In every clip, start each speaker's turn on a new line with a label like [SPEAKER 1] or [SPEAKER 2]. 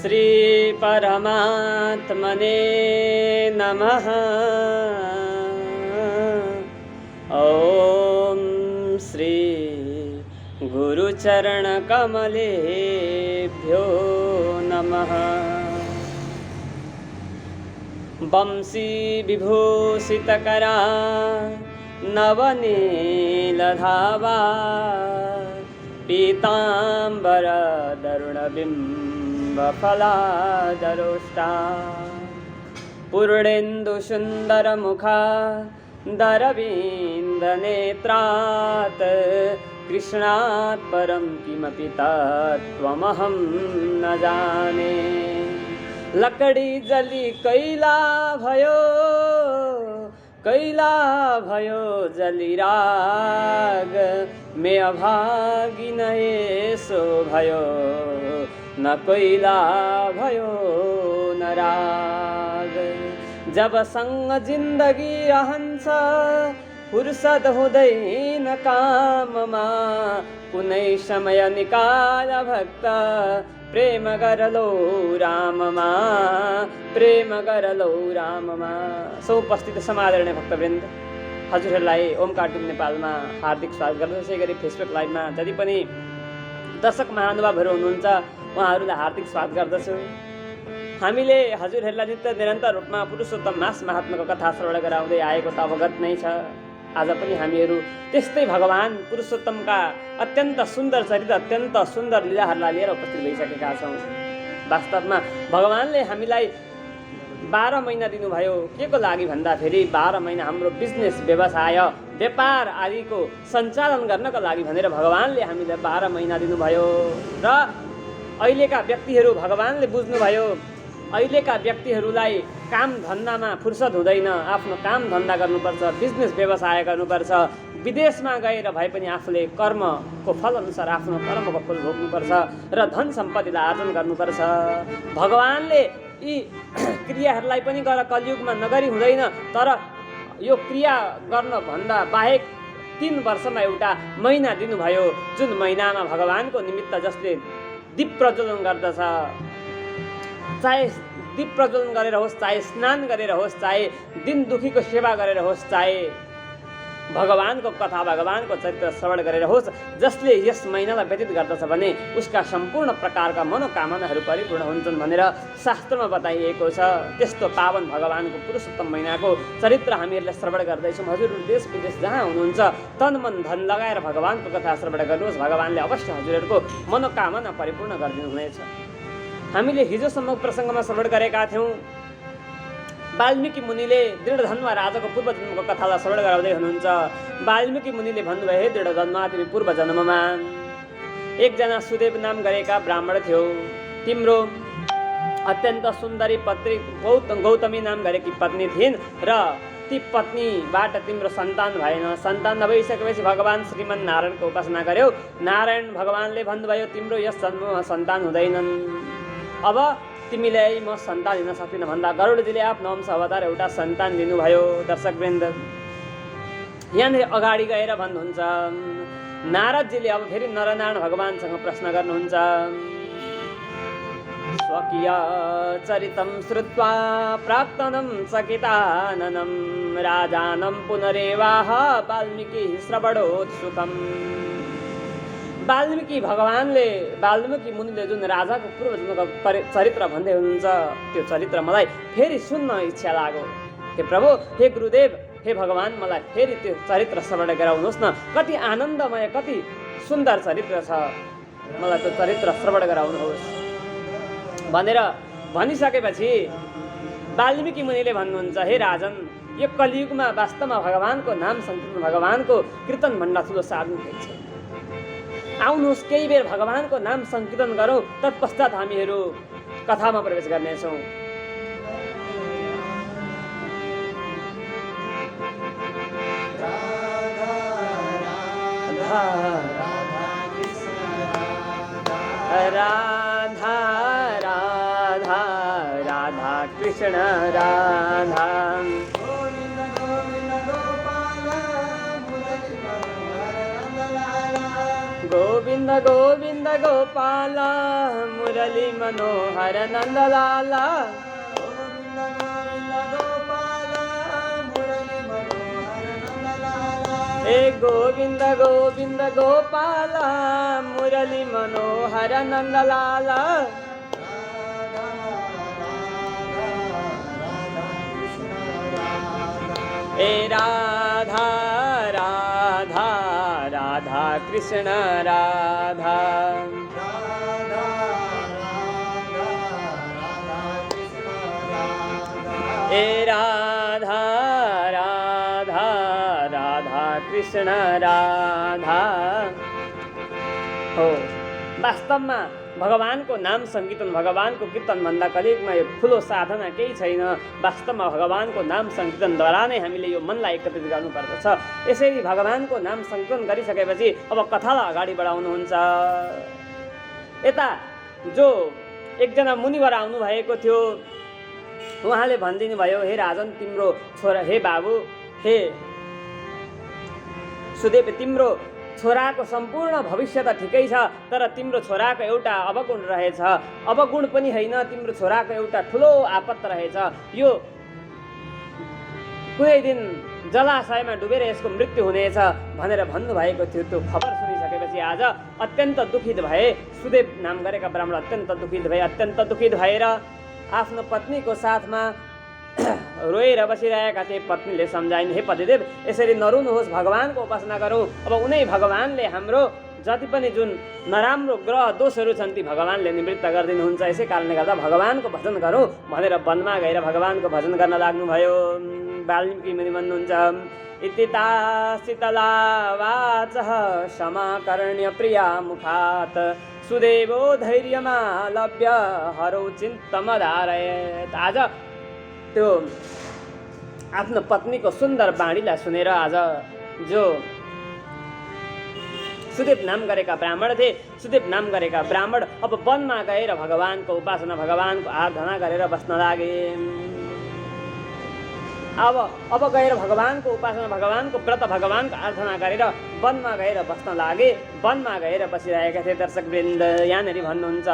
[SPEAKER 1] श्री परमात्मने नमः। ओम श्री गुरुचरण कमलेभ्यो नमः। वंशी विभूषितकरा नवनीलधावा पीताम्बर दरुणबिम्बफलादरोष्टा पूर्णेन्दुसुन्दरमुखा दरविन्दनेत्रात् कृष्णात् परं किमपि तत्त्वमहं न जाने। लकड़ी जली कैला भयो जली राग में अभागी न यसो भयो न कैला भयो न राग। जब संग जिन्दगी रहन्छ फुर्सद हुँदैन काममा कुनै समय निकाल भक्त प्रेम गरलो राममा प्रेम गरलो राममा। सो उपस्थित समादरणीय भक्तवृन्द, हजुरहरूलाई ओमकार टिम नेपालमा हार्दिक स्वागत गर्दछु। त्यसै गरी फेसबुक लाइभमा जति पनि दर्शक महानुभावहरू हुनुहुन्छ उहाँहरूलाई हार्दिक स्वागत गर्दछु। हामीले हजुरहरूलाई नित्य निरन्तर रूपमा पुरुषोत्तम मास महात्माको कथा श्रवण गराउँदै आएको त अवगत नै छ। आज पनि हामीहरू त्यस्तै भगवान् पुरुषोत्तमका अत्यन्त सुन्दर चरित्र अत्यन्त सुन्दर लीलाहरूलाई लिएर उपस्थित भइसकेका छौँ। वास्तवमा भगवान्ले हामीलाई 12 महिना दिनुभयो के को लागि भन्दाखेरि 12 महिना हाम्रो बिजनेस व्यवसाय व्यापार आदिको सञ्चालन गर्नको लागि भनेर भगवान्ले हामीलाई 12 महिना दिनुभयो। र अहिलेका व्यक्तिहरू भगवान्ले बुझ्नुभयो अहिलेका व्यक्तिहरूलाई काम धन्दामा फुर्सद हुँदैन, आफ्नो काम धन्दा गर्नुपर्छ, बिजनेस व्यवसाय गर्नुपर्छ, विदेशमा गएर भए पनि आफूले कर्मको फल अनुसार आफ्नो कर्मको फल भोग्नुपर्छ र धन सम्पत्तिलाई आर्जन गर्नुपर्छ। भगवान्ले यी क्रियाहरूलाई पनि गर कलियुगमा नगरी हुँदैन, तर यो क्रिया गर्नभन्दा बाहेक 3 वर्षमा एउटा महिना दिनुभयो, जुन महिनामा भगवान्को निमित्त जसले दीप प्रज्वलन गर्दछ, चाहे दीप प्रज्वलन गरेर होस्, चाहे स्नान गरेर होस्, चाहे दिन दुखीको सेवा गरेर होस्, चाहे भगवान्को कथा भगवान्को चरित्र श्रवण गरेर होस्, जसले यस महिनालाई व्यतीत गर्दछ भने उसका सम्पूर्ण प्रकारका मनोकामनाहरू परिपूर्ण हुन्छन् भनेर शास्त्रमा बताइएको छ। त्यस्तो पावन भगवान्को पुरुषोत्तम महिनाको चरित्र हामीहरूले श्रवण गर्दैछौँ। हजुरहरू देश विदेश जहाँ हुनुहुन्छ तन मन धन लगाएर भगवान्को कथा श्रवण गर्नुहोस्, भगवान्ले अवश्य हजुरहरूको मनोकामना परिपूर्ण गरिदिनुहुनेछ। हामीले हिजोसम्म प्रसङ्गमा श्रवण गरेका थियौँ, वाल्मीकि मुनिले दृढधन्वा राजाको पूर्व जन्मको कथालाई श्रवण गराउँदै हुनुहुन्छ। वाल्मीकि मुनिले भन्नुभयो, हे दृढधन्वा, तिमी पूर्व जन्ममा एकजना सुदेव नाम गरेका ब्राह्मण थियो, तिम्रो अत्यन्त सुन्दरी पत्नी गौतमी नाम गरेकी पत्नी थिइन् र ती पत्नीबाट तिम्रो सन्तान भएन। सन्तान नभइसकेपछि भगवान् श्रीमन नारायणको उपासना गर्यौ। नारायण भगवान्ले भन्नुभयो, तिम्रो यस जन्ममा सन्तान हुँदैनन्, अब तिमीलाई म सन्तान दिन सक्दिनँ भन्दा गरुडजीले आफ्नो अंश अवतार एउटा सन्तान दिनुभयो। दर्शकवृन्द, यहाँनिर अगाडि गएर भन्नुहुन्छ, नारदजीले अब फेरि नरनारायण भगवान्सँग प्रश्न गर्नुहुन्छ। स्वकीय चरितं श्रुत्वा प्राक्तनं सकिताननं राजानं पुनरेवाह वाल्मीकि श्रवणोत्सुकम्। वाल्मीकि मुनिले जुन राजाको पूर्वजन्मको चरित्र भन्दै हुनुहुन्छ, त्यो चरित्र मलाई फेरि सुन्न इच्छा लाग्यो। हे प्रभु, हे गुरुदेव, हे भगवान्, मलाई फेरि त्यो चरित्र श्रवण गराउनुहोस् न। कति आनन्दमय, कति सुन्दर चरित्र छ, मलाई त्यो चरित्र श्रवण गराउनुहोस् भनेर भनिसकेपछि वाल्मीकि मुनिले भन्नुहुन्छ, हे राजन, यो कलियुगमा वास्तवमा भगवान्को नाम संकीर्तन, भगवान्को कीर्तन भन्दा ठुलो साधन छ। आउनुहोस्, केही बेर भगवान्को नाम संकीर्तन गरौँ, तत्पश्चात हामीहरू कथामा प्रवेश गर्नेछौँ। राधा राधा राधा कृष्ण राधा, गोविंद गोविंद गोपाल मुरली मनोहर नंदलाल हे गोविंद गोविंद गोपाल मुरली मनोहर नंदलाल हे राधा राधा राधा कृष्ण राधा हे राधा राधा राधा कृष्ण राधा हो। वास्तवमा भगवानको नाम सङ्कीर्तन भगवानको कीर्तनभन्दा कलिगमा यो ठुलो साधना केही छैन। वास्तवमा भगवानको नाम सङ्कीर्तनद्वारा नै हामीले यो मनलाई एकत्रित गर्नुपर्दछ। यसरी भगवानको नाम सङ्कीर्तन गरिसकेपछि अब कथालाई अगाडि बढाउनुहुन्छ। यता जो एकजना मुनिवर आउनुभएको थियो, उहाँले भनिदिनु भयो, हे राजन तिम्रो छोरा, हे बाबु, हे सुदेव, तिम्रो छोराको सम्पूर्ण भविष्य त ठिकै छ, तर तिम्रो छोराको एउटा अवगुण रहेछ। अवगुण पनि होइन, तिम्रो छोराको एउटा ठुलो आपत रहेछ। यो कुनै दिन जलाशयमा डुबेर यसको मृत्यु हुनेछ भनेर भन्नुभएको थियो। त्यो खबर सुनिसकेपछि आज अत्यन्त दुखित भए। सुदेव नाम गरेका ब्राह्मण अत्यन्त दुखित भए। अत्यन्त दुखित भएर आफ्नो पत्नीको साथमा रोएर बसिरहेका थिए। पत्नीले सम्झाइन्, हे पतिदेव, यसरी नरुनुहोस्, भगवानको उपासना गरौँ। अब उनै भगवानले हाम्रो जति पनि जुन नराम्रो ग्रह दोषहरू छन् ती भगवानले निवृत्त गरिदिनुहुन्छ। यसै कारणले गर्दा भगवानको भजन गरौँ भनेर वनमा गएर भगवानको भजन गर्न लाग्नुभयो। वाल्मीकि मुनि भन्नुहुन्छ, इतिता शीतला वाचः समाकर्ण्य प्रिया मुखात् सुदेवो धैर्यमालभ्य हरौ चिन्तमधारयेत्। आज त्यो आफ्नो पत्नीको सुन्दर बाणीलाई सुनेर आज जो सुदेव नाम गरेका ब्राह्मण थिए, सुदेव नाम गरेका ब्राह्मण अब वनमा गएर भगवानको उपासना, भगवानको आराधना गरेर बस्न लागे। अब गएर भगवानको उपासना, भगवानको व्रत, भगवानको आराधना गरेर वनमा गएर बस्न लागे। वनमा गएर बसिरहेका थिए। दर्शकवृन्द, यहाँनिर भन्नुहुन्छ,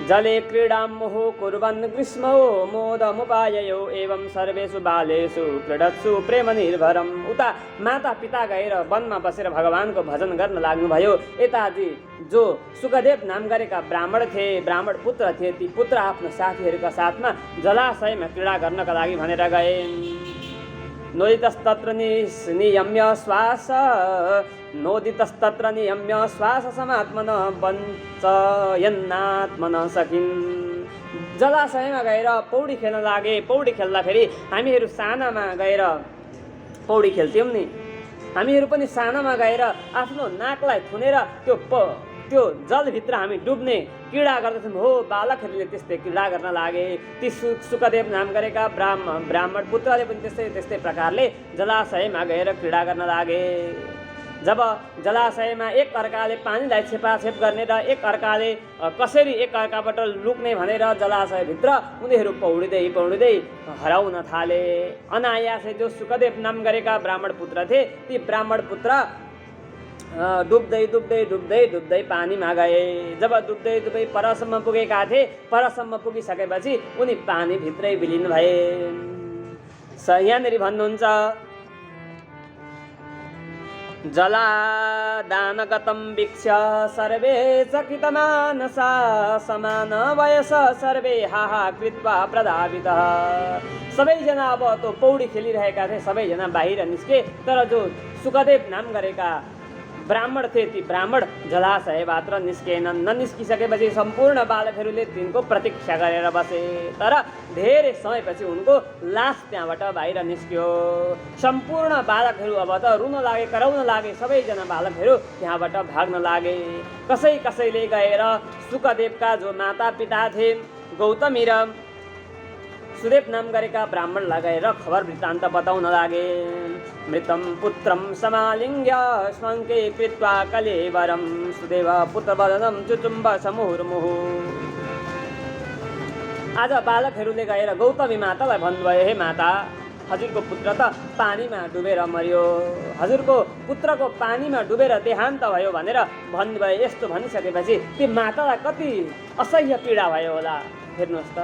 [SPEAKER 1] जले क्रीडां मुहुः कुर्वन् ग्रीष्मो मोदमुपाययो एवं सर्वेषु बालेषु क्रीडत्सु प्रेम निर्भरम्। उता माता पिता गएर वनमा बसेर भगवानको भजन गर्न लाग्नुभयो। यतादि जो सुखदेव नाम गरेका ब्राह्मण थिए, ब्राह्मण पुत्र थिए, ती पुत्र आफ्नो साथीहरूका साथमा जलाशयमा क्रीडा गर्नका लागि भनेर गए। नोदितस्तत्र नियम्य श्वास नोदितस्तत्र नियम्य श्वास समात्मन वञ्चयन्नात्मन सखिन्। जलाशयमा गएर पौडी खेल्न लागे। पौडी खेल्दाखेरि हामीहरू सानामा गएर पौडी खेल्थ्यौँ नि, हामीहरू पनि सानामा गएर आफ्नो नाकलाई थुनेर त्यो जलभित्र हामी डुब्ने क्रीडा गर्दछौँ। हो, बालकहरूले त्यस्तै क्रीडा गर्न लागे। ती सुखदेव नाम गरेका ब्राह्मण पुत्रले पनि त्यस्तै प्रकारले जलाशयमा गएर क्रीडा गर्न लागे। जब जलाशयमा एक अर्काले पानीलाई छेपाछेप गर्ने र एक अर्काले कसरी एक अर्काबाट लुक्ने भनेर जलाशयभित्र उनीहरू पौडिँदै हराउन थाले। अनायासै जो सुखदेव नाम गरेका ब्राह्मण पुत्र थिए, ती ब्राह्मण पुत्र डुब्दै पानीमा गए। जब डुब्दै परसम्म पुगेका थिए, परसम्म पुगिसकेपछि उनी पानीभित्रै विलीन भए। यहाँनिर भन्नुहुन्छ, जलादानगतं वीक्ष्य सर्वे चकितमानसा समान वयस सर्वे हाहा कृत्वा प्रधावितः। सबैजना अब त्यो पौडी खेलिरहेका थिए, सबैजना बाहिर निस्के। तर जो सुखदेव नाम गरेका ब्राह्मण थिए, ती ब्राह्मण जलाशयबाट निस्केनन्। ननिस्किसकेपछि सम्पूर्ण बालकहरूले तिनको प्रतीक्षा गरेर बसे। तर धेरै समयपछि उनको लास त्यहाँबाट बाहिर निस्क्यो। सम्पूर्ण बालकहरू अब त रुन लागे, कराउन लागे। सबैजना बालकहरू त्यहाँबाट भाग्न लागे। कसैले गएर सुखदेवका जो माता पिता थिए, गौतमी र सुदेव नाम गरेका ब्राह्मणलाई गएर खबर वृत्तान्त बताउन लागे। मृतं पुत्रं समालिङ्ग्य स्वाङ्के कृत्वा कलेवरं सुदेव पुत्रवदनं चुचुम्ब समुहुर्मुहुः। आज बालकहरूले गएर गौतमी मातालाई भन्नुभयो, हे माता, हजुरको पुत्र त पानीमा डुबेर मर्यो, हजुरको पुत्रको पानीमा डुबेर देहान्त भयो भनेर भन्नुभयो। यस्तो भनिसकेपछि ती मातालाई कति असह्य पीडा भयो होला। हेर्नुहोस् त,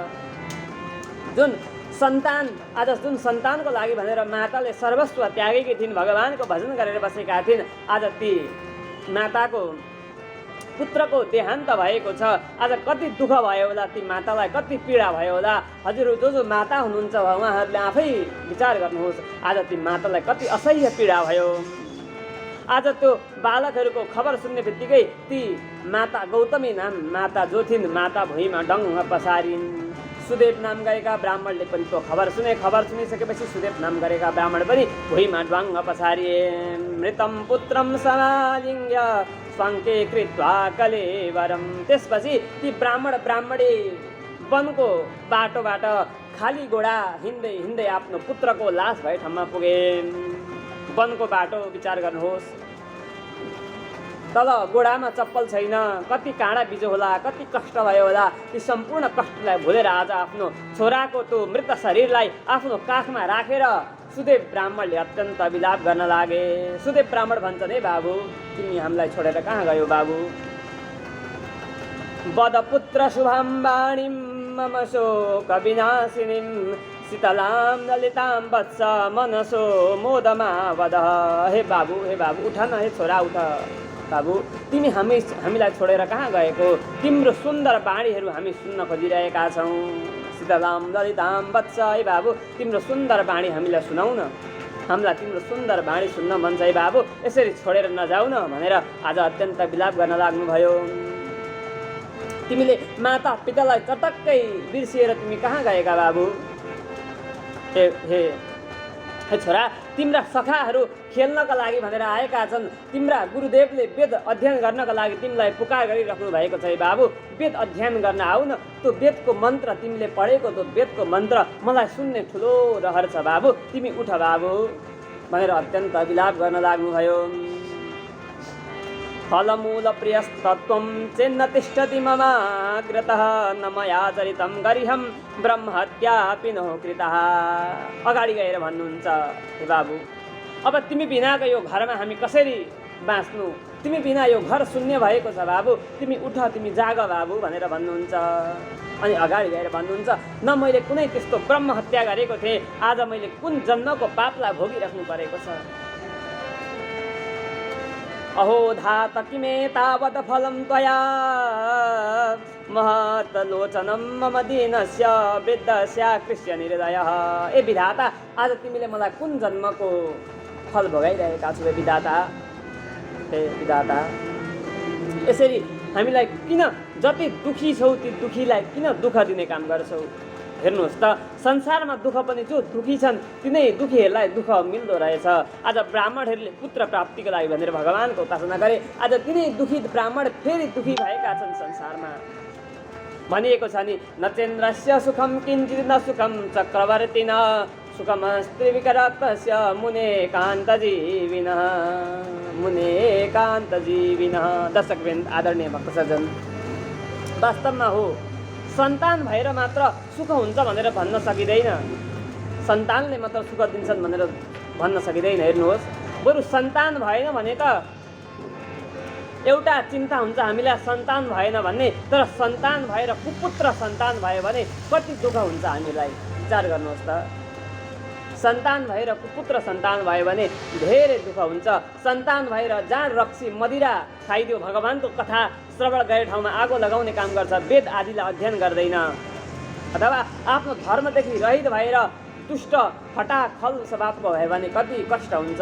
[SPEAKER 1] जुन सन्तानको लागि भनेर माताले सर्वस्व त्यागेकी थिइन्, भगवानको भजन गरेर बसेका थिइन्। आज ती माताको पुत्रको देहान्त भएको छ। आज कति दुःख भयो होला, ती मातालाई कति पीडा भयो होला। हजुर जो माता हुनुहुन्छ उहाँहरूले आफै विचार गर्नुहोस्, आज ती मातालाई कति असह्य पीडा भयो। आज त्यो बालकहरूको खबर सुन्ने बित्तिकै ती माता गौतमी नाम माता जो थिइन्, माता भुइँमा डङ्ग पसारिन्। सुदेव नाम गरेका ब्राह्मणले पनि त्यो खबर सुने। खबर सुनिसकेपछि सुदेव नाम गरेका ब्राह्मण पनि भुइँमा ड्वाङ्ग पसारिए। मृतम पुत्रम समालिङ्ग्य स्वाङ्के कृत्वा कलेवरम। त्यसपछि ती ब्राह्मणी वनको बाटोबाट खाली घोडा हिँड्दै हिँड्दै आफ्नो पुत्रको लास भए ठाउँमा पुगे। वनको बाटो विचार गर्नुहोस्, तल गोडामा चप्पल छैन, कति काँडा बिजो होला, कति कष्ट भयो होला। ती सम्पूर्ण कष्टलाई भुलेर आज आफ्नो छोराको त्यो मृत शरीरलाई आफ्नो काखमा राखेर सुदेव ब्राह्मणले अत्यन्त विलाप गर्न लागे। सुदेव ब्राह्मण भन्छन्, हे बाबु, तिमी हामीलाई छोडेर कहाँ गयो बाबु? वदपुत्र शुभं वाणीं मम शोक विनाशिनीं शीतलां ललितां वत्स मनसो मोदमा वद। हे बाबु उठ न, हे छोरा उठ। बाबु, तिमी हामीलाई छोडेर कहाँ गएको? तिम्रो सुन्दर बाणीहरू हामी सुन्न खोजिरहेका छौँ। शीतलां ललितां वत्स, हे बाबु तिम्रो सुन्दर बाणी हामीलाई सुनाउ न, हामीलाई तिम्रो सुन्दर बाणी सुन्न मन छ। हे बाबु, यसरी छोडेर नजाऊ न भनेर आज अत्यन्त विलाप गर्न लाग्नुभयो। तिमीले माता पितालाई चटक्कै बिर्सिएर तिमी कहाँ गएका बाबु? हे छोरा, तिम्रा सखाहरू खेल्नका लागि भनेर आएका छन्। तिम्रा गुरुदेवले वेद अध्ययन गर्नका लागि तिमीलाई पुकार गरिराख्नु भएको छ। बाबु, वेद अध्ययन गर्न आऊ न। त्यो वेदको मन्त्र तिमीले पढेको त्यो वेदको मन्त्र मलाई सुन्ने ठुलो रहर छ। बाबु, तिमी उठ बाबु भनेर अत्यन्त विलाप गर्न लाग्नुभयो। फलमूल प्रियस्तत्वं चेन्न तिष्ठति ममाग्रतः न मया चरितं गरिहं ब्रह्महत्यापि नो कृतः। अगाडि गएर भन्नुहुन्छ, हे बाबु, अब तिमी बिनाको यो घरमा हामी कसरी बाँच्नु? तिमी बिना यो घर शून्य भएको छ बाबु, तिमी उठ, तिमी जाग बाबु भनेर भन्नुहुन्छ। अनि अगाडि गएर भन्नुहुन्छ, न मैले कुनै त्यस्तो ब्रह्म हत्या गरेको थिएँ, आज मैले कुन जन्मको पापलाई भोगिराख्नु परेको छ। अहो धात किमे तावत् फलं त्वया महत् लोचनं मम दीनस्य वृद्धस्य कृष्य निर्दयः। ए विधाता, आज तिमीले मलाई कुन जन्मको फल भोगाइरहेका छौ? विधाता, हे विधाता, यसरी हामीलाई किन, जति दुखी छौ ती दुखीलाई किन दुःख दिने काम गर्छौ? हेर्नुहोस् त, संसारमा दुःख पनि जो दुखी छन् तिनै दुखीहरूलाई दुःख मिल्दो रहेछ। आज ब्राह्मणहरूले पुत्र प्राप्तिको लागि भनेर भगवानको उपासना गरे, आज तिनै दुखी ब्राह्मण फेरि दुखी भएका छन् संसारमा। भनिएको छ नि, न चन्द्रस्य सुखम किञ्चित् न सुखम चक्रवर्तिन सुखमस्ति विकरात्मस्य मुने कान्तजीविनः। मुने कान्तजीविनः। दर्शकवृन्द, आदरणीय भक्तसज्जन, वास्तवमा हो सन्तान भएर मात्र सुख हुन्छ भनेर भन्न सकिँदैन, सन्तानले मात्र सुख दिन्छन् भनेर भन्न सकिँदैन। हेर्नुहोस्, बरु सन्तान भएन भने त एउटा चिन्ता हुन्छ हामीलाई, सन्तान भएन भन्ने, तर सन्तान भएर कुपुत्र सन्तान भयो भने कति दुःख हुन्छ हामीलाई। विचार गर्नुहोस् त, सन्तान भएर कुपुत्र सन्तान भयो भने धेरै दुःख हुन्छ। सन्तान भएर जाँड रक्सी मदिरा खाइदियो, भगवानको कथा श्रवण गरे ठाउँमा आगो लगाउने काम गर्छ, वेद आदिलाई अध्ययन गर्दैन, अथवा आफ्नो धर्मदेखि रहित भएर दुष्ट फटाखल स्वभावको भयो भने कति कष्ट हुन्छ।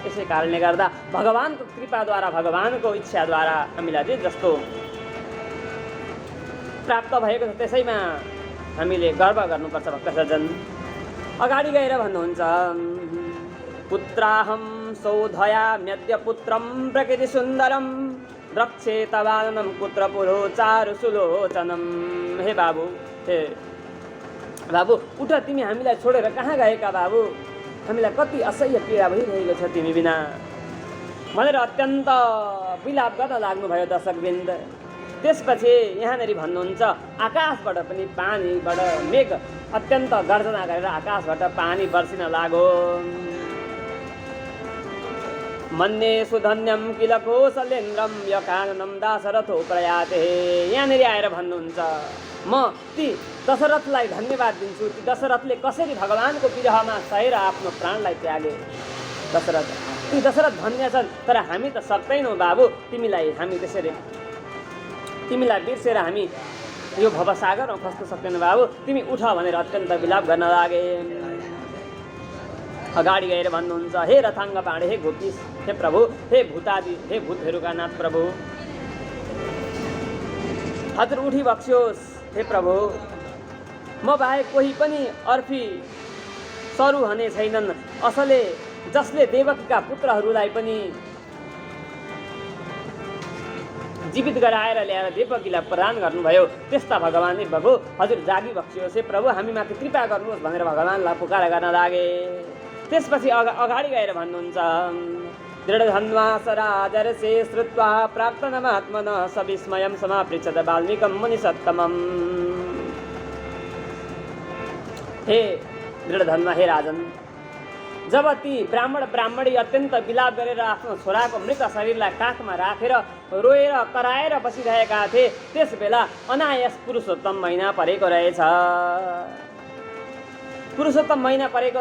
[SPEAKER 1] यसै कारणले गर्दा भगवानको कृपाद्वारा, भगवानको इच्छाद्वारा हामीलाई जे जस्तो प्राप्त भएको छ त्यसैमा हामीले गर्व गर्नुपर्छ। भक्तसज्जन, अगाडि गएर भन्नुहुन्छ, पुत्राहं सौधयाम्यद्य पुत्रं प्रकृति सुन्दरं रक्षेतवाननं पुत्रपुरो चारु सुलोचनम। हे बाबु, हे बाबु उठ, तिमी हामीलाई छोडेर कहाँ गएका बाबु? हामीलाई कति असह्य पीडा भइरहेको छ तिमी बिना भनेर अत्यन्त विलाप गर्न लाग्नुभयो दर्शकवृन्द। त्यसपछि यहाँनिर भन्नुहुन्छ, आकाशबाट पनि पानीबाट मेघ अत्यन्त गर्जना गरेर आकाशबाट पानी बर्सिन लाग्यो। मन्येषु धन्यम किल कौसलेन्द्रम यकाननं दाशरथो प्रयाते। यहाँनिर आएर भन्नुहुन्छ म ती दशरथलाई धन्यवाद दिन्छु, ती दशरथले कसरी भगवानको विरहमा सहेर आफ्नो प्राणलाई त्यागे। दशरथ ती दशरथ धन्य छन्, तर हामी त सक्दैनौँ बाबु, तिमीलाई बिर्सेर हामी यो भवसागरमा खस्न सक्दैनौँ बाबु, तिमी उठ भनेर अत्यन्त विलाप गर्न लागे। अगाडि गएर भन्नुहुन्छ हे रथाङ्ग पाण्डे, हे गोपीश, हे प्रभु, हे भूतादि, हे भूतहरूका नाथ प्रभु, हजुर उठी बक्स्योस्। हे प्रभु, म बाहेक कोही पनि अर्फी सरु हुने छैनन्, असले जसले देवकीका पुत्रहरूलाई पनि जीवित गराएर ल्याएर देवकीलाई प्रदान गर्नुभयो, त्यस्ता भगवान नै प्रभु, हजुर जागी बक्स्योस्। हे प्रभु, हामीमाथि कृपा गर्नुहोस् भनेर भगवानलाई पुकार गर्न लागे। त्यसपछि अगाडि गएर भन्नुहुन्छ दृढधन्वा सराजरसे श्रुत्वा प्राप्तनमात्मनः सविस्मयं समापृच्छत वाल्मीकं मुनिसत्तमम्। हे दृढधन्वा, हे राजन, जब ती ब्राह्मणी अत्यन्त विलाप गरेर आफ्नो छोराको मृत शरीरलाई काखमा राखेर रोएर कराएर बसिरहेका थिए, त्यस बेला अनायास पुरुषोत्तम महिना परेको रहेछ। पुरुषोत्तम महिना परेको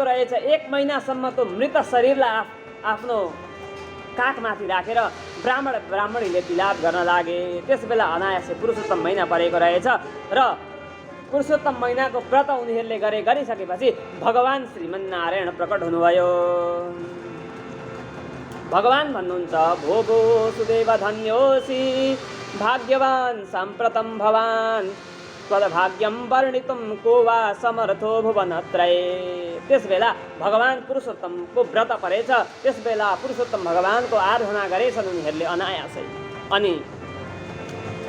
[SPEAKER 1] रहेछ। 1 महिनासम्मको मृत शरीरलाई आफ्नो काखमाथि राखेर ब्राह्मणीले विलाप गर्न लागे। त्यस बेला अनायासै पुरुषोत्तम महिना परेको रहेछ र पुरुषोत्तम महिनाको व्रत उनीहरूले गरिसकेपछि भगवान श्रीमन्नारायण प्रकट हुनुभयो। भगवान भन्नुहुन्छ भो भो सुदेव धन्योसी भाग्यवान साम्प्रतं भवान त्वद्भाग्यं वर्णितुं को वा समर्थो भुवनत्रये। त्यस बेला भगवान पुरुषोत्तमको व्रत परेछ, त्यस बेला पुरुषोत्तम भगवानको आराधना गरेछन् उनीहरूले अनायासै। अनि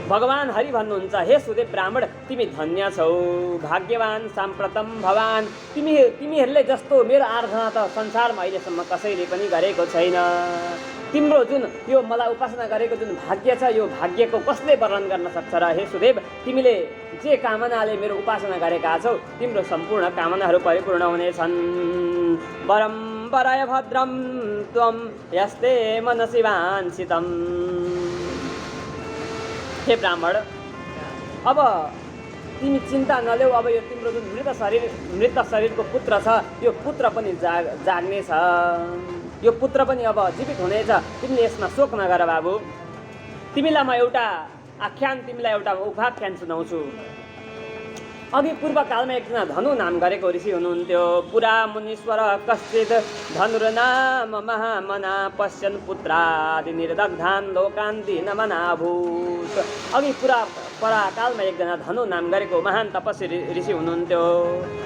[SPEAKER 1] भगवान हरि भन्नुहुन्छ हे सुदेव ब्राह्मण, तिमी धन्य छौ, भाग्यवान साम्प्रतं भवान, तिमीहरूले जस्तो मेरो आराधना त संसारमा अहिलेसम्म कसैले पनि गरेको छैन। तिम्रो जुन यो मलाई उपासना गरेको जुन भाग्य छ, यो भाग्यको कसले वर्णन गर्न सक्छ र। हे सुदेव, तिमीले जे कामनाले मेरो उपासना गरेका छौ, तिम्रो सम्पूर्ण कामनाहरू परिपूर्ण हुनेछन्। वरं वराय भद्रं त्वं यस्ते मनसि वाञ्छितं। हे ब्राह्मण, अब तिमी चिन्ता नलेऊ, अब यो तिम्रो जुन मृत शरीरको पुत्र छ, यो पुत्र पनि जाग्ने छ, यो पुत्र पनि अब जीवित हुनेछ, तिमीले यसमा शोक नगर बाबु। तिमीलाई म एउटा उपाख्यान सुनाउँछु। अघि पूर्वकालमा एकजना धनु नाम गरेको ऋषि हुनुहुन्थ्यो। पुरा मुनीश्वर कश्चित् धनुर्नाम महामना पश्यन् पुत्रादि निर्दग्धान् लोकान् दीनमनाभूत्। अघि पराकालमा एकजना धनु नाम गरेको महान तपस्वी ऋषि हुनुहुन्थ्यो।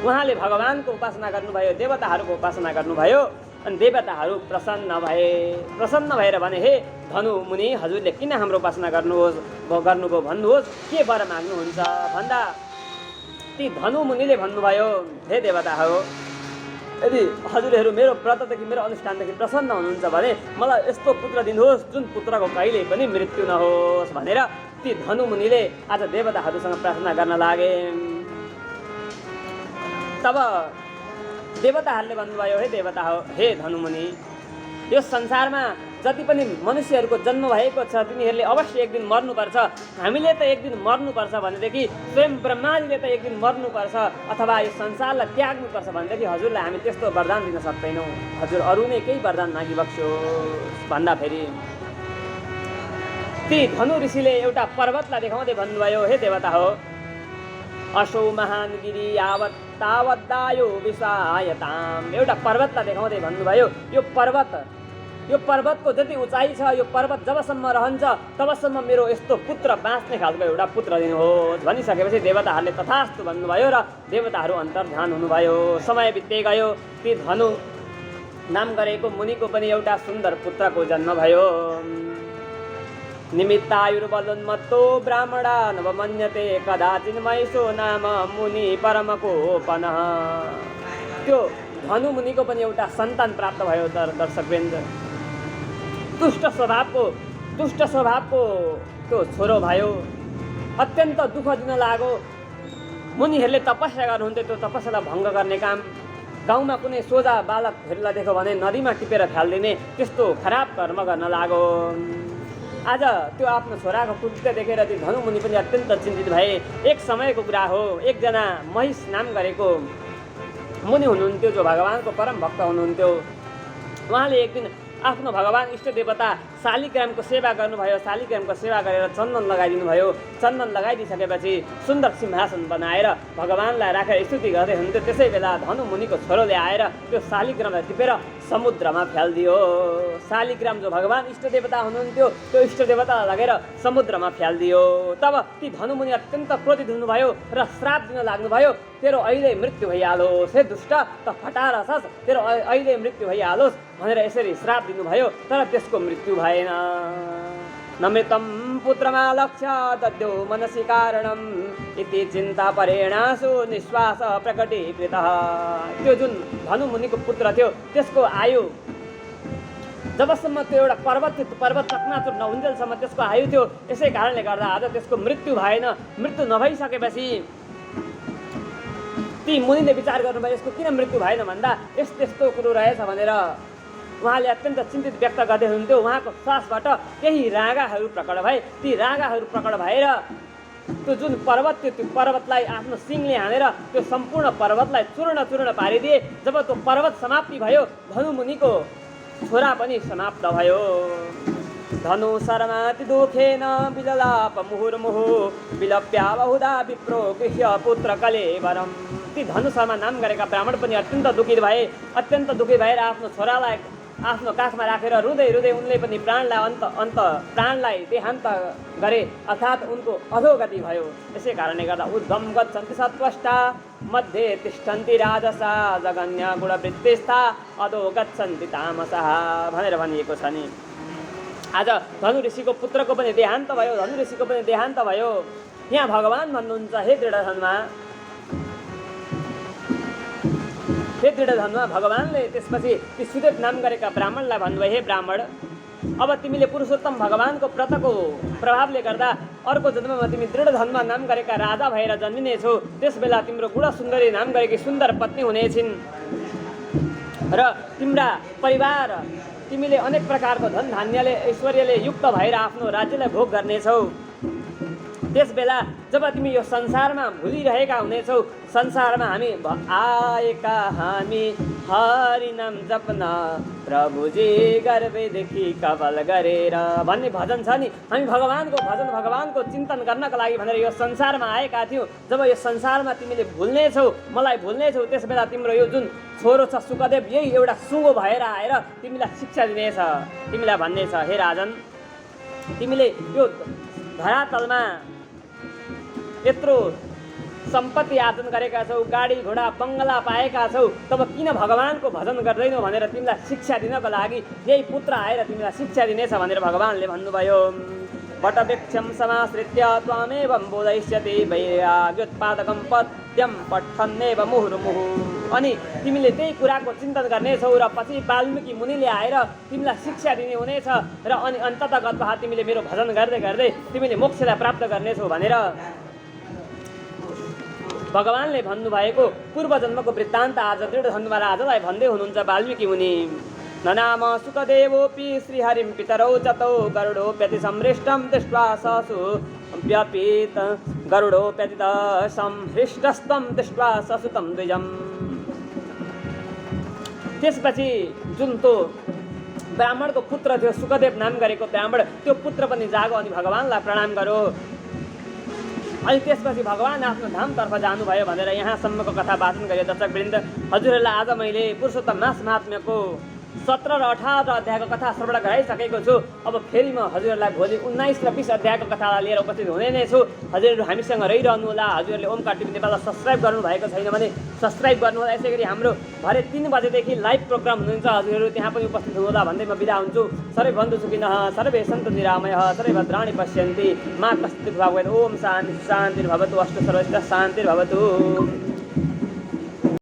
[SPEAKER 1] उहाँले भगवानको उपासना गर्नुभयो, देवताहरूको उपासना गर्नुभयो, अनि देवताहरू प्रसन्न भएर भने हे धनु मुनि, हजुरले किन हाम्रो उपासना गर्नुभयो भन्नुहोस्, के वर माग्नुहुन्छ भन्दा ती धनु मुनिले भन्नुभयो हे देवताहरू, यदि हजुरहरू मेरो व्रतदेखि मेरो अनुष्ठानदेखि प्रसन्न हुनुहुन्छ भने मलाई यस्तो पुत्र दिनुहोस् जुन पुत्रको कहिले पनि मृत्यु नहोस् भनेर ती धनु मुनिले आज देवताहरूसँग प्रार्थना गर्न लागे। तब देवताहरूले भन्नुभयो हे धनुमुनि, यो संसारमा जति पनि मनुष्यहरूको जन्म भएको छ तिनीहरूले अवश्य एक दिन मर्नुपर्छ। हामीले त एक दिन मर्नुपर्छ भनेदेखि स्वयं ब्रह्माजीले त एक दिन मर्नुपर्छ अथवा यो संसारलाई त्याग्नुपर्छ भनेदेखि हजुरलाई हामी त्यस्तो वरदान दिन सक्दैनौँ। हजुर अरू नै केही वरदान मागिबक्स्योस् भन्दा फेरि ती धनु ऋषिले एउटा पर्वतलाई देखाउँदै भन्नुभयो हे देवता हो, असो महान गिरी यावत् तावद्दायो विषायताम। एउटा पर्वतलाई देखाउँदै भन्नुभयो यो पर्वतको जति उचाइ छ, यो पर्वत जबसम्म रहन्छ तबसम्म मेरो यस्तो पुत्र बाँच्ने खालको एउटा पुत्र दिनुहोस्। भनिसकेपछि देवताहरूले तथास्तु भन्नुभयो र देवताहरू अन्तर्धान हुनुभयो। समय बित्दै गयो, ती धनु नाम गरेको मुनिको पनि एउटा सुन्दर पुत्रको जन्म भयो। निमित्तायुर्बलोन्मत्तो ब्राह्मणा नवमन्यते कदाचिन् महिषो नाम मुनि परमकोपनः। त्यो धनु मुनिको पनि एउटा सन्तान प्राप्त भयो। दर्शकवृन्द, दुष्ट स्वभावको त्यो छोरो भयो। अत्यन्त दुःख दिन लाग्यो। मुनिहरूले तपस्या गर्नुहुन्थ्यो, त्यो तपस्यालाई भङ्ग गर्ने काम, गाउँमा कुनै सोझा बालकहरूलाई देख्यो भने नदीमा टिपेर फालिदिने त्यस्तो खराब कर्म गर्न लाग्यो। आज त्यो आफ्नो छोराको कृत्य देखेर ती धनुमुनि पनि अत्यन्त चिन्तित भए। एक समयको कुरा हो, एकजना महिष नाम गरेको मुनि हुनुहुन्थ्यो जो भगवानको परम भक्त हुनुहुन्थ्यो। उहाँले एक दिन आफ्नो भगवान इष्ट देवता शालिग्रामको सेवा गर्नुभयो। शालिग्रामको सेवा गरेर चन्दन लगाइदिनु भयो। चन्दन लगाइदिइसकेपछि सुन्दर सिंहासन बनाएर भगवानलाई राखेर स्तुति गर्दै हुन्थ्यो। त्यसै बेला धनुमुनिको छोरोले आएर त्यो शालिग्रामलाई टिपेर समुद्रमा फ्यालिदियो। शालिग्राम जो भगवान इष्ट देवता हुनुहुन्थ्यो त्यो इष्ट देवतालाई लगेर समुद्रमा फ्यालिदियो। तब ती धनुमुनि अत्यन्त क्रोधित हुनुभयो र श्राप दिन लाग्नुभयो, तेरो अहिले मृत्यु भइहालोस्, हे दुष्ट, त फटार छस्, तेरो अहिले मृत्यु भइहालोस् भनेर यसरी श्राप दिनुभयो। तर त्यसको मृत्यु भएन। नमृतं पुत्रमा लक्ष्य दद्यो मनसि कारणम् इति चिन्ता परेणासु निश्वास प्रकटीकृतः। त्यो जुन धनुमुनिको पुत्र थियो त्यसको आयु जबसम्म त्यो एउटा पर्वत चकनाचुर नहुन्जेलसम्म त्यसको आयु थियो। यसै कारणले गर्दा आज त्यसको मृत्यु भएन। मृत्यु नभइसकेपछि ती मुनिले विचार गर्नुभयो यसको किन मृत्यु भएन भन्दा यस्तो कुरो रहेछ भनेर उहाँले अत्यन्त चिन्तित व्यक्त गर्दै हुनुहुन्थ्यो। उहाँको श्वासबाट केही रागाहरू प्रकट भए। ती रागाहरू प्रकट भएर त्यो जुन पर्वत थियो त्यो पर्वतलाई आफ्नो सिङले हानेर त्यो सम्पूर्ण पर्वतलाई चूर्ण पारिदिए। जब त्यो पर्वत समाप्ति भयो धनुमुनिको छोरा पनि समाप्त भयो। धनु शर्माति दुखेन विललाप मुहुर्मुहु विलप्या बहुधा विप्रो गृह्य पुत्र कलेवरम। ती धनु शर्मा नाम गरेका ब्राह्मण पनि अत्यन्त दुखित भए। अत्यन्त दुखित भएर आफ्नो छोरालाई आफ्नो काखमा राखेर रुँदै उनले पनि प्राणलाई देहान्त गरे, अर्थात् उनको अधोगति भयो। यसै कारणले गर्दा उद्धम गच्छन्ति सत्त्वष्टा मध्ये तिष्ठन्ति राजसा जगन्य गुणवृत्तिस्था अधो गच्छन्ति तामसः भनेर भनिएको छ नि। आज धनु ऋषिको पुत्रको पनि देहान्त भयो, धनु ऋषिको पनि देहान्त भयो। यहाँ भगवान भन्नुहुन्छ, हे दृढधनुमा भगवानले त्यसपछि ती सुदेव नाम गरेका ब्राह्मणलाई भन्नुभयो, हे ब्राह्मण, अब तिमीले पुरुषोत्तम भगवानको व्रतको प्रभावले गर्दा अर्को जन्ममा तिमी दृढधनुमा नाम गरेका राजा भएर जन्मिनेछौ। त्यस बेला तिम्रो गुणसुन्दरी नाम गरेकी सुन्दर पत्नी हुनेछिन् र तिम्रा परिवार तिमीले अनेक प्रकारको धन धान्यले ऐश्वर्यले युक्त भएर आफ्नो राज्यलाई भोग गर्नेछौ। त्यस बेला जब तिमी यो संसारमा भुलिरहेका हुनेछौ, संसारमा हामी आएका हामी हरि नाम जप्न प्रभुजी गर्भेदेखि कपाल गरेर भन्ने भजन छ नि। हामी भगवानको भजन भगवानको चिन्तन गर्नका लागि भनेर यो संसारमा आएका थियौँ। जब यो संसारमा तिमीले भुल्नेछौ, मलाई भुल्नेछौ, त्यस बेला तिम्रो यो जुन छोरो छ सुकदेव यही एउटा सुँगो भएर आएर तिमीलाई शिक्षा दिनेछ। तिमीलाई भन्नेछ, हे राजन, तिमीले यो धरातलमा यत्रो सम्पत्ति आर्जन गरेका छौ, गाडी घोडा बङ्गला पाएका छौ, तब किन भगवानको भजन गर्दैनौ भनेर तिमीलाई शिक्षा दिनको लागि यही पुत्र आएर तिमीलाई शिक्षा दिनेछ भनेर भगवानले भन्नुभयो। वटवृक्षं समाश्रित्य त्वामेवं बोधयिष्यति वैराग्योत्पादकं पद्यं पठन्नेव मुहुर्मुहुः। अनि तिमीले त्यही कुराको चिन्तन गर्नेछौ र पछि वाल्मीकि मुनिले आएर तिमीलाई शिक्षा दिने हुनेछ र अनि अन्ततगतः तिमीले मेरो भजन गर्दै गर्दै तिमीले मोक्षलाई प्राप्त गर्नेछौ भनेर भगवानले भन्नुभएको पूर्व जन्मको वृत्तान्त आज दृढधनुमा राजालाई भन्दै हुनुहुन्छ वाल्मीकि मुनि। ननाम सुखदेवोऽपि श्रीहरिं पितरौ चतौ गरुडोऽप्यति संहृष्टं दृष्ट्वा ससु व्यपीत गरुडोऽप्यति संहृष्टस्त्वं दृष्ट्वा ससुतं द्विजम्। त्यसपछि जुन त्यो ब्राह्मणको पुत्र थियो सुखदेव नाम गरेको ब्राह्मण, त्यो पुत्र पनि जागो अनि भगवानलाई प्रणाम गरो। अनि त्यसपछि भगवान आफ्नो धामतर्फ जानुभयो भनेर यहाँसम्मको कथा वाचन गरे। दर्शकवृन्द, हजुरहरूलाई आज मैले पुरुषोत्तम मास महात्म्यको 17 र 18 अध्यायको कथा श्रवण गराइसकेको छु। अब फेरि म हजुरहरूलाई भोलि 19 र 20 अध्यायको कथालाई लिएर उपस्थित हुने नै छु। हजुरहरू हामीसँग रहिरहनु होला। हजुरहरूले ओमकार टिभी नेपाललाई सब्सक्राइब गर्नुभएको छैन भने सब्सक्राइब गर्नुहोला। यसै गरी हाम्रो भरे 3 बजेदेखि लाइभ प्रोग्राम हुनुहुन्छ, हजुरहरू त्यहाँ पनि उपस्थित हुनुहोला भन्दै म बिदा हुन्छु। सर्वे बन्धु सुखिनः, सर्वे सन्तु निरामयः, सर्वे भद्राणि पश्यन्ति, मा कश्चित् दुःखभाग् भवेत्। ओम शान्ति शान्तिर्भवतु, अस्तु सर्वत्र शान्तिर्भवतु।